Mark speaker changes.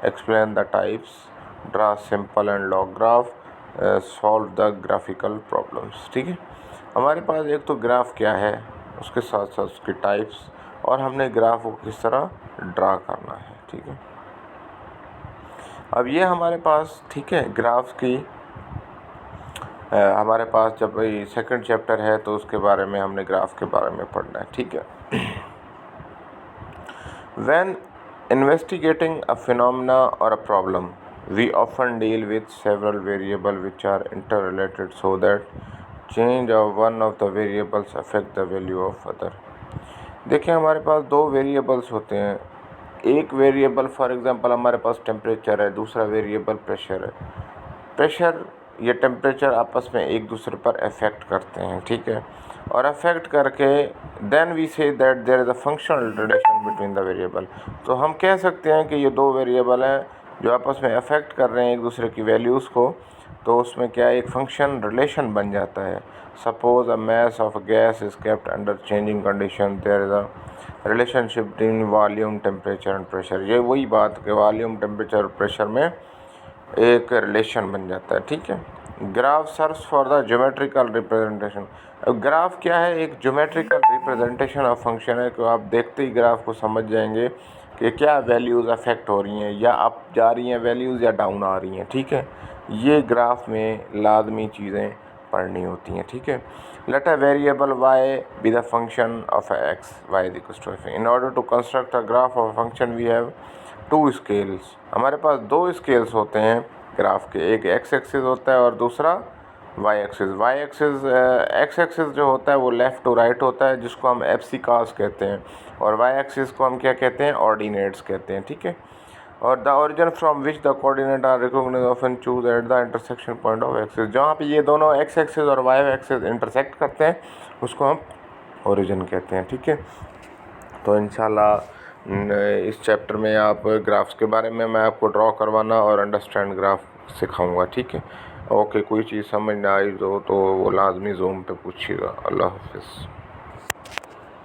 Speaker 1: Explain the types, draw simple and log graph, solve the graphical problems. ठीक है, हमारे पास एक तो ग्राफ क्या है, उसके साथ साथ उसकी टाइप्स, और हमने ग्राफ को किस तरह ड्रा करना है। ठीक है, अब ये हमारे पास, ठीक है, ग्राफ की हमारे पास जब सेकंड चैप्टर है तो उसके बारे में हमने ग्राफ के बारे में पढ़ना है। ठीक है, व्हेन इन्वेस्टिगेटिंग अ फिनोमेना और a problem we often deal with several variables which are interrelated so that change of one of the variables affect the value of other। देखिए, हमारे पास दो वेरिएबल्स होते हैं। एक वेरिएबल फॉर एग्जांपल हमारे पास temperature है, दूसरा वेरिएबल प्रेशर है। प्रेशर या टेम्परेचर आपस में एक दूसरे पर अफेक्ट करते हैं। ठीक है, और अफेक्ट करके then we say that there is a functional relation between the variable. तो हम कह सकते हैं कि ये दो वेरिएबल हैं जो आपस में अफेक्ट कर रहे हैं एक दूसरे की वैल्यूज़ को, तो उसमें क्या एक फंक्शन रिलेशन बन जाता है। Suppose a mass of gas is kept under changing condition, there is a relationship between volume, temperature and pressure. ये वही बात कि वॉल्यूम, टेम्परेचर और प्रेशर में एक रिलेशन बन जाता है। ठीक है, graph search for the geometrical representation. अब ग्राफ क्या है, एक ज्योमेट्रिकल रिप्रेजेंटेशन ऑफ फंक्शन है कि आप देखते ही ग्राफ को समझ जाएंगे कि क्या वैल्यूज़ अफेक्ट हो रही हैं, या अप जा रही हैं वैल्यूज़ या डाउन आ रही हैं। ठीक है, ये ग्राफ में लाजमी चीज़ें पढ़नी होती हैं। ठीक है, let a variable Y be the function of X, Y is equal to F. In order to construct a graph of a function we have two scales. हमारे पास दो स्केल्स होते हैं ग्राफ के, एक एक्स एक्सिस होता है और दूसरा Y axis. Y axis, X axis जो होता है वो लेफ़्ट टू राइट होता है, जिसको हम एप्सिकास कहते हैं, और वाई एक्सिस को हम क्या कहते हैं, ऑर्डिनेट्स कहते हैं। ठीक है, और the origin from which the coordinate are recognised often choose at the intersection point of axis. जहाँ पे ये दोनों एक्स एक्सिस और वाई एक्सिस इंटरसेक्ट करते हैं उसको हम ओरिजिन कहते हैं। ठीक है, तो इंशाल्लाह इस चैप्टर में आप ग्राफ्स के बारे में मैं आपको ड्रॉ करवाना और अंडरस्टैंड ग्राफ सिखाऊंगा। ठीक है, ओके, कोई चीज़ समझ ना आई तो वो लाजमी ज़ूम पे पूछिएगा। अल्लाह हाफिज़।